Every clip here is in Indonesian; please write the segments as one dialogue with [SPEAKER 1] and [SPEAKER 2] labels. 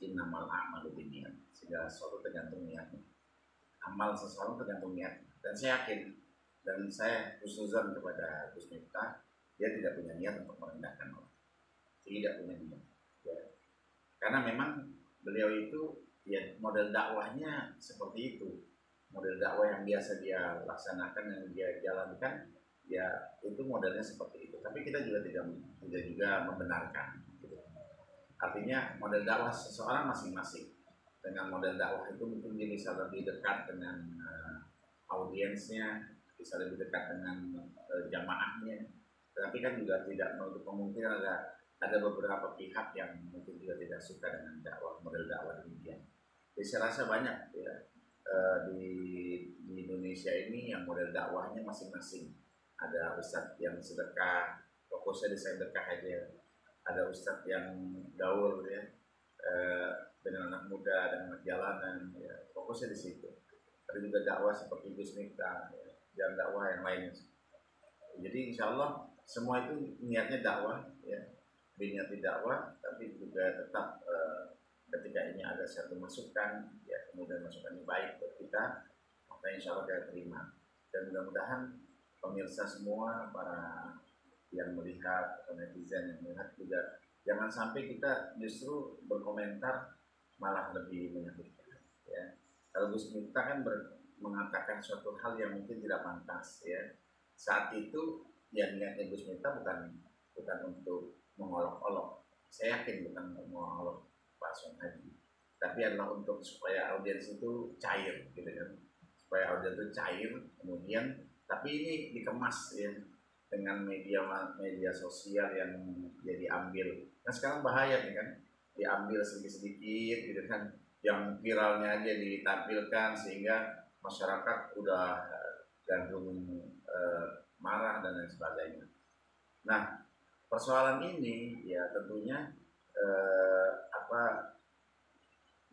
[SPEAKER 1] innamal a'malu binniyat. Segala sesuatu tergantung niatnya. Amal seseorang tergantung niat. Dan saya yakin dan saya husnuzan kepada Gus Miftah, dia tidak punya niat untuk merendahkan orang. Tidak punya niat. Ya. Karena memang beliau itu ya model dakwahnya seperti itu. Model dakwah yang biasa dia laksanakan, yang dia jalankan, ya itu modelnya seperti itu. Tapi kita juga tidak juga membenarkan. Gitu. Artinya model dakwah seseorang masing-masing. Dengan model dakwah itu mungkin dia bisa lebih dekat dengan audiensnya, bisa lebih dekat dengan jamaahnya. Tetapi kan juga tidak menutup kemungkinan ada beberapa pihak yang mungkin juga tidak suka dengan dakwah, model dakwah demikian. Jadi saya rasa banyak ya di Indonesia ini yang model dakwahnya masing-masing. Ada ustadz yang sedekah, fokusnya di sedekah aja. Ada ustadz yang gaul ya dengan anak muda dan anak jalanan, ya fokusnya di situ. Ada juga dakwah seperti Gus Miftah, ya, dan dakwah yang lainnya. Jadi insya Allah semua itu niatnya dakwah, ya, niatnya dakwah, tapi juga tetap ketika ini ada satu masukan, ya kemudian masukan yang baik buat kita, maka insya Allah kita terima. Dan mudah-mudahan pemirsa semua, para yang melihat, atau netizen yang melihat juga, jangan sampai kita justru berkomentar malah lebih menyakitkan. Ya. Kalau Gus Miftah kan mengatakan suatu hal yang mungkin tidak pantas, ya. Saat itu ya niatnya Gus Miftah bukan untuk mengolok-olok. Saya yakin bukan untuk mengolok Pak Sun Haji, tapi adalah untuk supaya audiens itu cair, gitu kan. Supaya audiens itu cair, kemudian tapi ini dikemas ya dengan media sosial yang jadi ambil. Nah sekarang bahaya nih kan, diambil sedikit-sedikit gitu kan, yang viralnya aja ditampilkan sehingga masyarakat udah gandrung marah dan lain sebagainya. Nah persoalan ini ya tentunya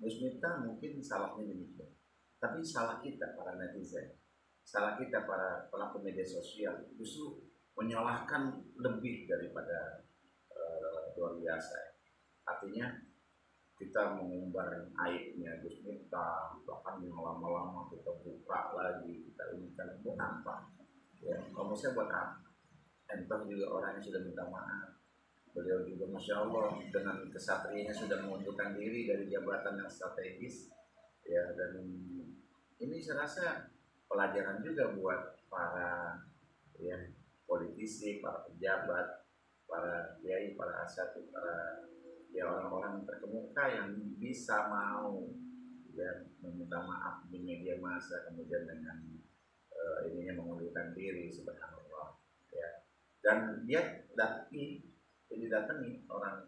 [SPEAKER 1] Gus Miftah mungkin salahnya demikian, tapi salah kita para netizen, salah kita para pelaku media sosial justru menyalahkan lebih daripada luar biasa. Artinya kita mengumbar aibnya Gus Miftah, bahkan yang lama-lama kita buka lagi, kita ini kan buat apa? Ya, kalau saya buat apa? Entah juga orang yang sudah minta maaf. Beliau juga Masya Allah dengan kesatrianya sudah mengundurkan diri dari jabatan yang strategis, ya, dan ini saya rasa pelajaran juga buat para ya politisi, para pejabat, para kiai, para asatidz, para ya orang-orang terkemuka yang bisa mau ya meminta maaf di media massa, kemudian dengan ininya mengundurkan diri, subhanallah ya. Dan dia didatangi orang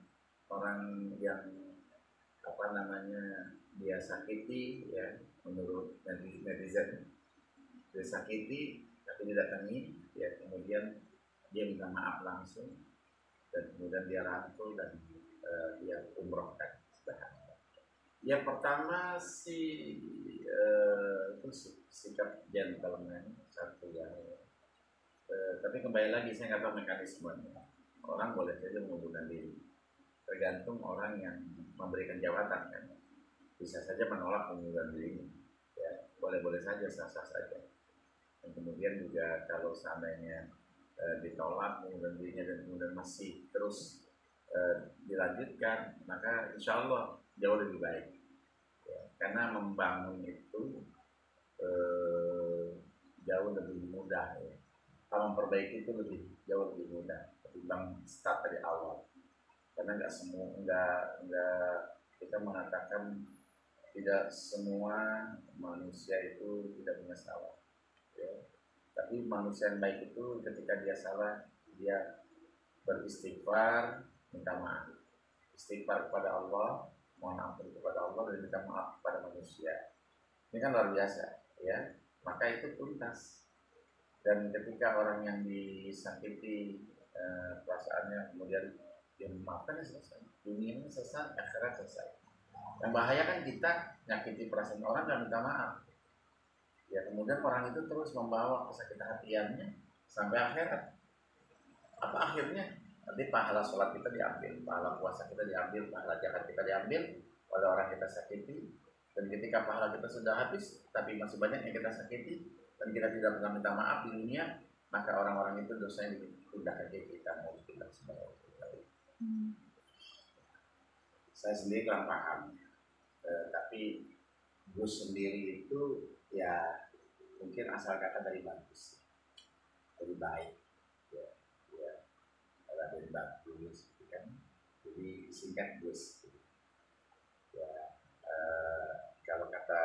[SPEAKER 1] yang dia sakiti ya, menurut netizen dia sakiti, tapi didatangi ya, kemudian dia minta maaf langsung dan kemudian dia rangkul dan dia umrohkan. Yang pertama itu sikap gentleman satu ya. Tapi kembali lagi saya nggak tahu mekanismenya. Orang boleh saja mengundurkan diri, tergantung orang yang memberikan jabatan kan. Bisa saja menolak pengunduran diri, ya boleh-boleh saja, sah-sah saja. Dan kemudian juga kalau seandainya ditolak pengunduran dirinya dan kemudian masih terus dilanjutkan, maka insya Allah jauh lebih baik ya, karena membangun itu jauh lebih mudah ya. Kalau memperbaiki itu jauh lebih mudah ketimbang start dari awal, karena nggak kita mengatakan tidak semua manusia itu tidak punya salah ya. Tapi manusia yang baik itu ketika dia salah dia beristighfar, minta maaf, istighfar kepada Allah, mohon ampun kepada Allah, dan minta maaf kepada manusia. Ini kan luar biasa ya, maka itu tuntas. Dan ketika orang yang disakiti perasaannya kemudian dia memaafkan, ya selesai, dunianya selesai, akhirat selesai. Yang bahaya kan kita nyakiti perasaan orang dan minta maaf ya, kemudian orang itu terus membawa kesakit-hatiannya sampai akhirat. Apa akhirnya? Nanti pahala sholat kita diambil, pahala puasa kita diambil, pahala zakat kita diambil, oleh orang yang kita sakiti, dan ketika pahala kita sudah habis tapi masih banyak yang kita sakiti dan kita tidak pernah minta maaf di dunia, maka orang-orang itu dosanya dipindahkan ke kita, mau kita sebagai saya sendiri kurang paham, tapi Gus sendiri itu ya mungkin asal kata dari bagus, dari baik, ya, ya dari bagus, gitu kan. Jadi singkat Gus. Ya, kalau kata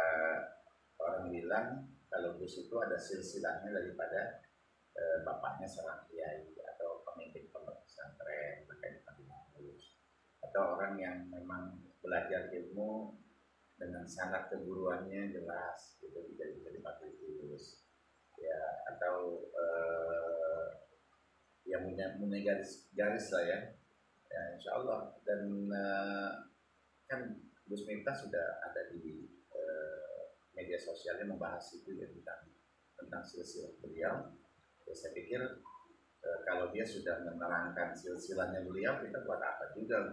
[SPEAKER 1] orang bilang, kalau Gus itu ada silsilahnya daripada bapaknya seorang kiai atau pemimpin pondok pesantren, makanya dipanggil Gus. Atau orang yang memang belajar ilmu dengan sangat keguruannya jelas, gitu tidak bisa dipanggil Gus. Ya, atau yang punya garis lah ya. Ya, insya Allah. Dan kan Gus Miftah sudah ada di media sosialnya membahas itu ya, tentang silsilah beliau. Ya, saya pikir kalau dia sudah menerangkan silsilahnya beliau, kita buat apa juga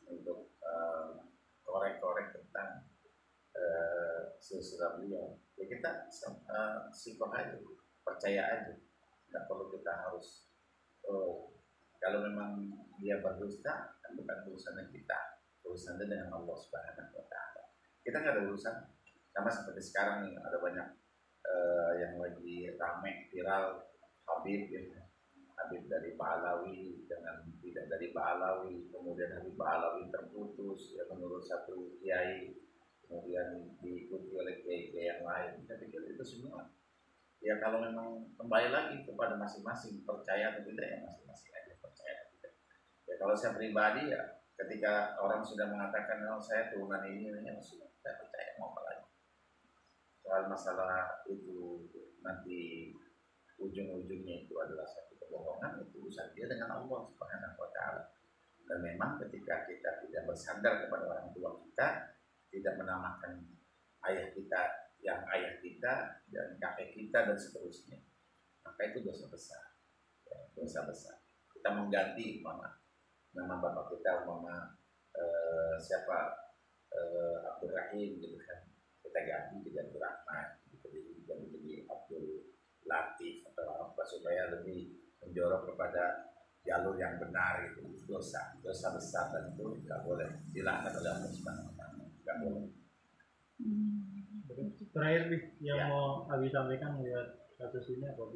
[SPEAKER 1] untuk korek-korek tentang silsilah beliau. Ya kita sikoh aja, percaya aja, nggak perlu kita harus kalau memang dia berdusta, kan bukan urusannya kita, urusannya dengan Allah Subhanahu Wa Taala. Kita nggak ada urusan, sama seperti sekarang nih ada banyak yang lagi rame viral Habib ya. Habib dari Ba'alawi dengan tidak dari Ba'alawi, kemudian Habib Ba'alawi terputus ya menurut satu kiai, kemudian diikuti oleh kiai-kiai yang lain. Saya pikir itu semua ya kalau memang kembali lagi kepada masing-masing, percaya atau tidak ya masing-masing aja percaya atau tidak. Ya kalau saya pribadi ya ketika orang sudah mengatakan oh saya turunan ini ya sudah saya percaya, mau apa lagi. Soal masalah itu nanti ujung-ujungnya itu adalah satu kebohongan, itu urusan dia dengan Allah Subhanahu Wa Taala. Dan memang ketika kita tidak bersandar kepada orang tua kita, tidak menamakan ayah kita yang ayah kita dan kakek kita dan seterusnya, maka itu dosa besar, ya, dosa besar. Kita mengganti nama bapak kita, siapa Abdul Rahim gitu kan, kita ganti jadi Abdul Rahman, gitu, jadi Abdul Latif atau apa supaya lebih menjorok kepada jalur yang benar gitu. Itu dosa besar dan itu nggak boleh dilaknat oleh Allah Subhanahu Wa Taala, nggak boleh.
[SPEAKER 2] Terakhir nih yang mau Abi sampaikan melihat kasus ini apa?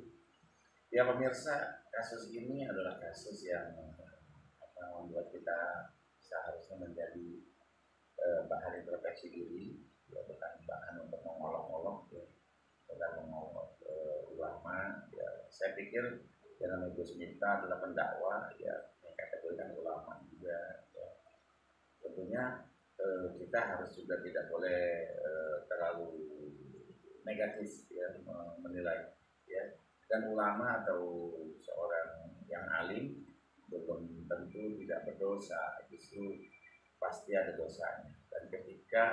[SPEAKER 1] Ya pemirsa, kasus ini adalah kasus yang membuat kita seharusnya menjadi bahan introspeksi diri, ya, bukan bahan untuk mengolok-olok, ya, bukan mengolok ulama. Ya, saya pikir yang namanya Gus Miftah adalah pendakwah, ya, yang kategorikan ulama juga. Ya. Tentunya kita harus juga tidak boleh terlalu negatif ya menilai ya, dan ulama atau seorang yang alim belum tentu tidak berdosa, justru pasti ada dosanya, dan ketika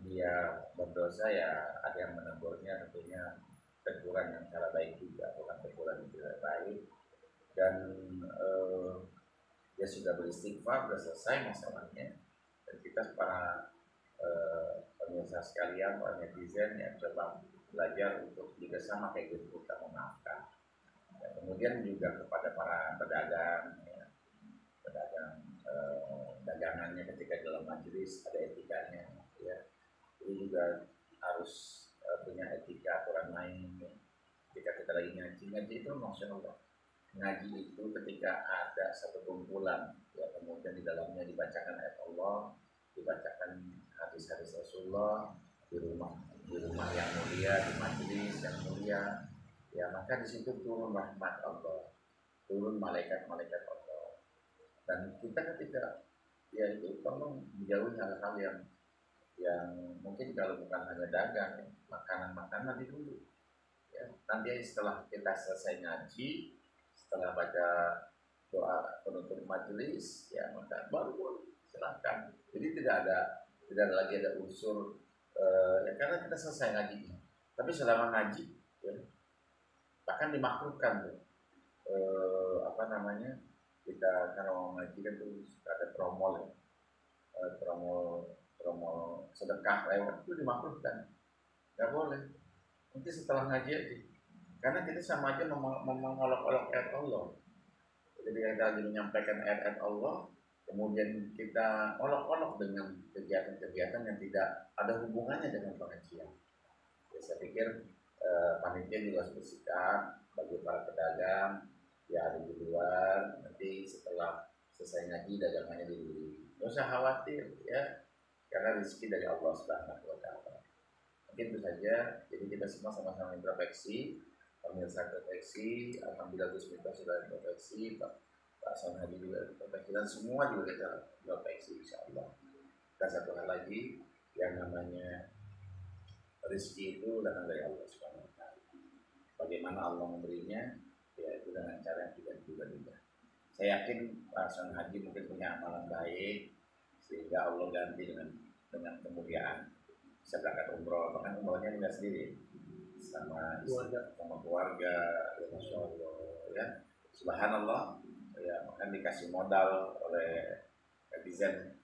[SPEAKER 1] dia berdosa ya ada yang menegurnya, tentunya teguran yang cara baik juga, bukan teguran yang tidak baik. Dan dia sudah beristighfar, sudah selesai masalahnya, dan kita para pemirsa sekalian, para netizen yang coba belajar untuk juga sama kayak gitu, kita memaafkan. Ya, kemudian juga kepada para pedagang, ya, pedagang dagangannya ketika dalam majelis ada etikanya, ya. Jadi juga harus punya etika aturan main. Ya. Ketika kita lagi ngaji itu masya Allah. Ngaji itu ketika ada satu kumpulan, ya, kemudian di dalamnya dibacakan ayat Allah, dibacakan hadis-hadis Rasulullah di rumah yang mulia, di majelis yang mulia, ya maka di situ turun rahmat Allah, turun malaikat-malaikat Allah. Dan kita ketika ya itu tolong menjauhi hal-hal yang mungkin kalau bukan hanya dagang, ya, makanan-makanan dulu. Ya, nanti setelah kita selesai ngaji, setelah baca doa penutup majelis, ya maka baru silahkan. Jadi tidak lagi ada unsur ya, karena kita selesai ngaji. Tapi selama ngaji, ya, bahkan dimakruhkan tuh kita kalau mau ngaji kan tuh ada promol ya, promo promo sedekah lewat itu dimakruhkan, nggak boleh. Nanti setelah ngaji aja, karena kita sama aja mengolok-olok ayat Allah. Jadi kita lagi menyampaikan ayat-ayat Allah, kemudian kita olok-olok dengan kegiatan-kegiatan yang tidak ada hubungannya dengan pengajian. Ya, saya pikir panitia juga harus bersikap bagi para pedagang ya ada di luar, nanti setelah selesai ngaji dagangannya dibeli, nggak usah khawatir ya, karena rezeki dari Allah Subhanahu wa Ta'ala. Mungkin itu saja. Jadi kita semua sama-sama introspeksi, pemirsa introspeksi, alhamdulillah Gus Miftah sudah introspeksi, Pak Son Hadi juga introspeksi, dan semua juga kita introspeksi insya Allah. Dan satu hal lagi, yang namanya rezeki itu datang dari Allah Subhanahu wa Ta'ala. Bagaimana Allah memberinya, ya itu dengan cara yang tidak diduga-duga. Saya yakin Pak Son Haji mungkin punya amalan baik, sehingga Allah ganti dengan kemuliaan. Bisa berangkat umroh, bahkan umrohnya tidak sendiri, sama keluarga, ya Masya Allah, ya Subhanallah, ya bahkan dikasih modal oleh netizen,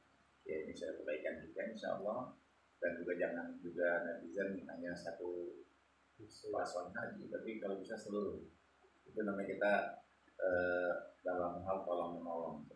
[SPEAKER 1] ya ini saya kebaikan juga Insya Allah. Dan juga jangan juga netizen hanya satu Son Haji, tapi kalau bisa seluruh. Itu namanya kita dalam hal tolong menolong.